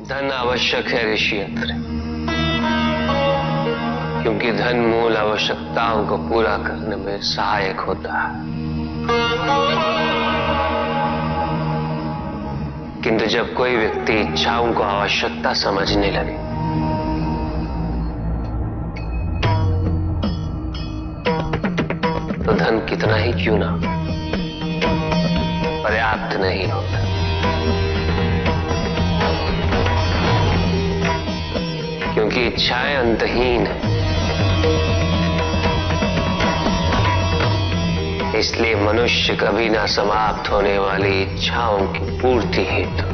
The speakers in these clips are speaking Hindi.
धन आवश्यक है ऋषि अत्रि, क्योंकि धन मूल आवश्यकताओं को पूरा करने में सहायक होता है। किंतु जब कोई व्यक्ति इच्छाओं को आवश्यकता समझने लगे तो धन कितना ही क्यों ना पर्याप्त नहीं होता। क्योंकि इच्छाएं अंतहीन है, इसलिए मनुष्य कभी ना समाप्त होने वाली इच्छाओं की पूर्ति हेतु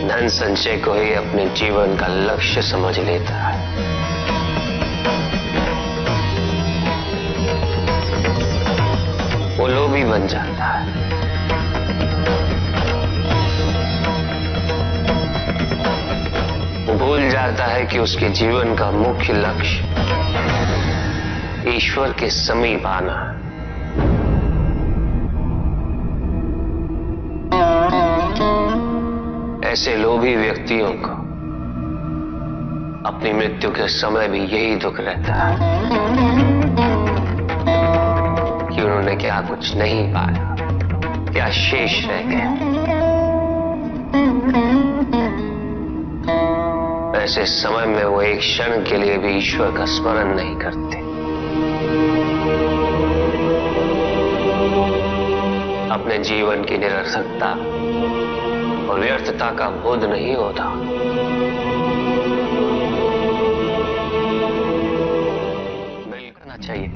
धन संचय को ही अपने जीवन का लक्ष्य समझ लेता है। वो लोभी बन जाता है। वो भूल जाता है कि उसके जीवन का मुख्य लक्ष्य ईश्वर के समीप आना है। ऐसे लोभी व्यक्तियों को अपनी मृत्यु के समय भी यही दुख रहता है कि उन्होंने क्या कुछ नहीं पाया, क्या शेष रह गया। ऐसे समय में वो एक क्षण के लिए भी ईश्वर का स्मरण नहीं करते, अपने जीवन की निरर्थकता और व्यर्थता का बोध नहीं होता। करना चाहिए।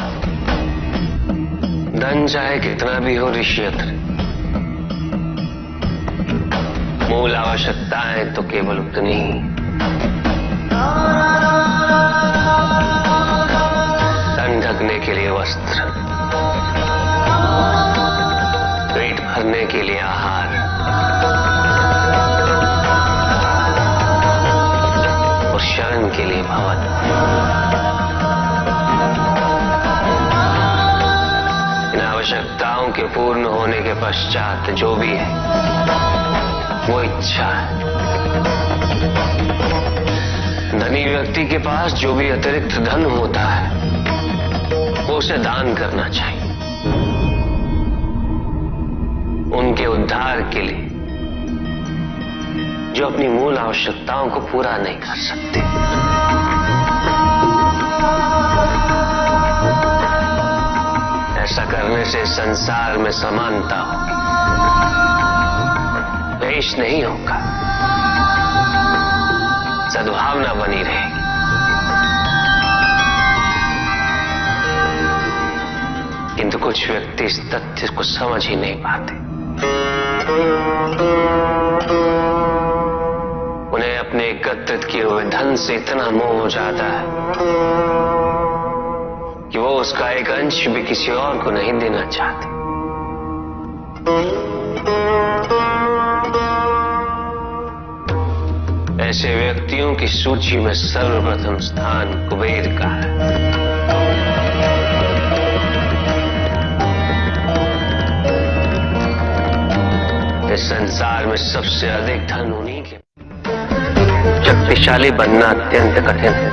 धन चाहे कितना भी हो ऋषि अत्रि, मूल आवश्यकताएं तो केवल उतनी ही। तन ढकने के लिए वस्त्र, पेट भरने के लिए आहार, और शरण के लिए भवन। इन आवश्यकताओं के पूर्ण होने के पश्चात जो भी है वो इच्छा है। धनी व्यक्ति के पास जो भी अतिरिक्त धन होता है वो उसे दान करना चाहिए, उनके उद्धार के लिए जो अपनी मूल आवश्यकताओं को पूरा नहीं कर सकते। ऐसा करने से संसार में समानता होगी, द्वेष नहीं होगा, सद्भावना बनी रहेगी। किंतु कुछ व्यक्ति इस तथ्य को समझ ही नहीं पाते। उन्हें अपने एकत्रित किए हुए धन से इतना मोह हो जाता है कि वो उसका एक अंश भी किसी और को नहीं देना चाहते। ऐसे व्यक्तियों की सूची में सर्वप्रथम स्थान कुबेर का है। इस संसार में सबसे अधिक धन उन्हीं के। शक्तिशाली बनना अत्यंत कठिन है,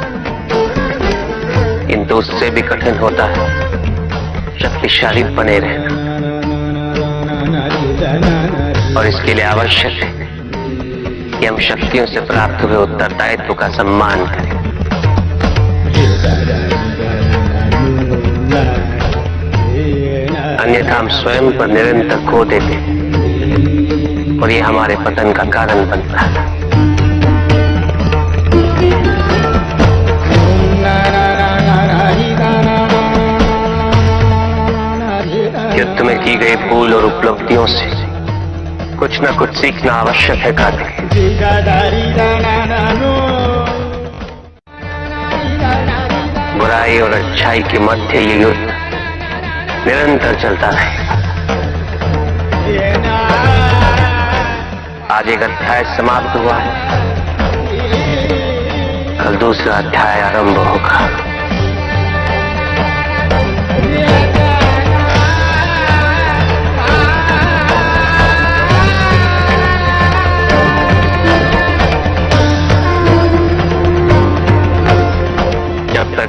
किंतु उससे भी कठिन होता है शक्तिशाली बने रहना। और इसके लिए आवश्यक है कि हम शक्तियों से प्राप्त हुए उत्तरदायित्व का सम्मान करें। अन्यथा हम स्वयं पर निरंतर खो देते हैं और ये हमारे पतन का कारण बनता है। युद्ध में की गई भूल और उपलब्धियों से कुछ न कुछ सीखना आवश्यक है कार्तिक। बुराई और अच्छाई के मध्य ये युद्ध निरंतर चलता रहेगा। आज एक अध्याय समाप्त हुआ है, कल दूसरा अध्याय आरंभ होगा।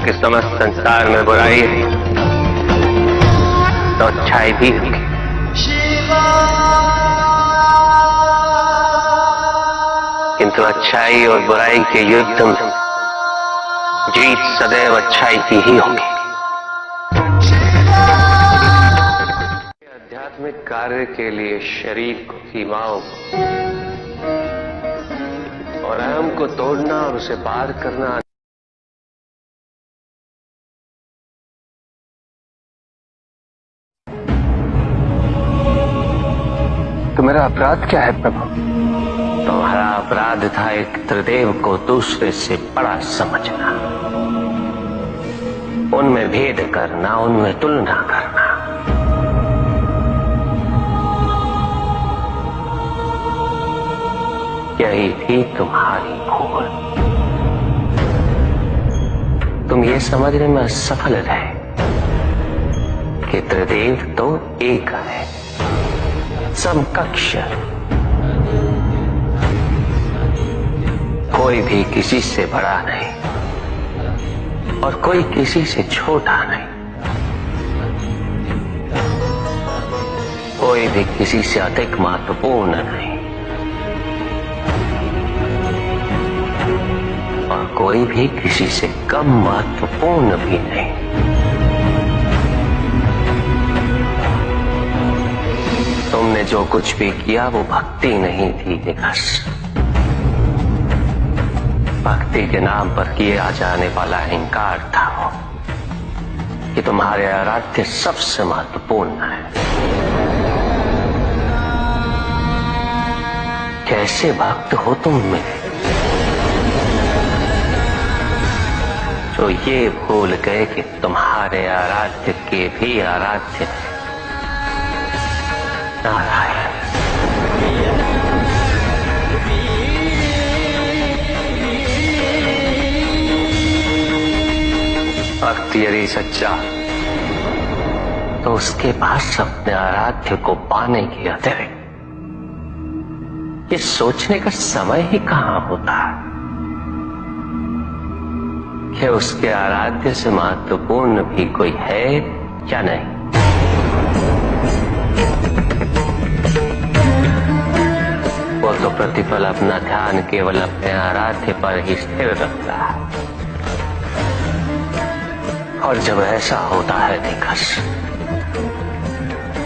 कि समस्त संसार में बुराई है तो अच्छाई भी होगी। किंतु अच्छाई और बुराई के युद्ध में जीत सदैव अच्छाई की ही होगी। आध्यात्मिक कार्य के लिए शरीर को, सीमाओं को और अहम को तोड़ना और उसे पार करना तो मेरा अपराध क्या है प्रभु? तुम्हारा अपराध था एक त्रिदेव को दूसरे से बड़ा समझना, उनमें भेद करना, उनमें तुलना करना। यही थी तुम्हारी भूल। तुम ये समझने में असफल रहे कि त्रिदेव तो एक है, समकक्ष, कोई भी किसी से बड़ा नहीं और कोई किसी से छोटा नहीं, कोई भी किसी से अधिक महत्वपूर्ण नहीं और कोई भी किसी से कम महत्वपूर्ण भी नहीं। तुमने जो कुछ भी किया वो भक्ति नहीं थी विकास। भक्ति के नाम पर किया जाने वाला अहंकार था वो कि तुम्हारे आराध्य सबसे महत्वपूर्ण है। कैसे भक्त हो तुम में जो ये भूल गए कि तुम्हारे आराध्य के भी आराध्य नारायण। भक्त यदि सच्चा तो उसके पास अपने आराध्य को पाने के अतिरिक्त ये सोचने का समय ही कहां होता है कि उसके आराध्य से महत्वपूर्ण भी कोई है या नहीं। वो तो प्रतिपल अपना ध्यान केवल अपने आराध्य पर ही स्थिर रखता है और जब ऐसा होता है दिग्गज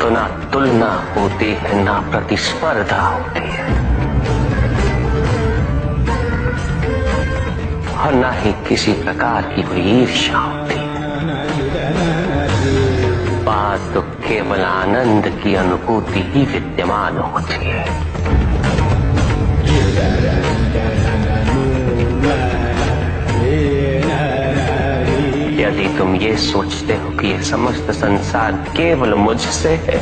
तो ना तुलना होती है, ना प्रतिस्पर्धा होती है और ना ही किसी प्रकार की कोई ईर्ष्या होती है। बात तो केवल आनंद की अनुभूति ही विद्यमान होती है। यदि तुम ये सोचते हो कि ये समस्त संसार केवल मुझसे है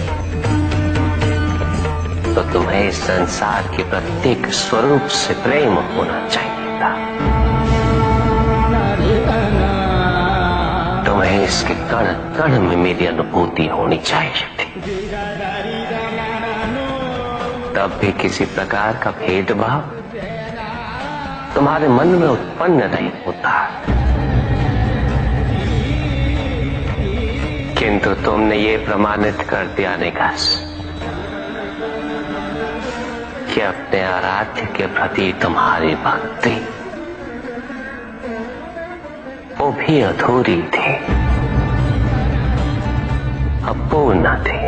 तो तुम्हें इस संसार के प्रत्येक स्वरूप से प्रेम होना चाहिए था। तुम्हें इसके कण कण में मेरी अनुभूति होनी चाहिए थी। तब भी किसी प्रकार का भेदभाव तुम्हारे मन में उत्पन्न नहीं होता, किंतु तुमने ये प्रमाणित कर दिया निकास कि अपने आराध्य के प्रति तुम्हारी भक्ति वो भी अधूरी थी, अपूर्ण थी।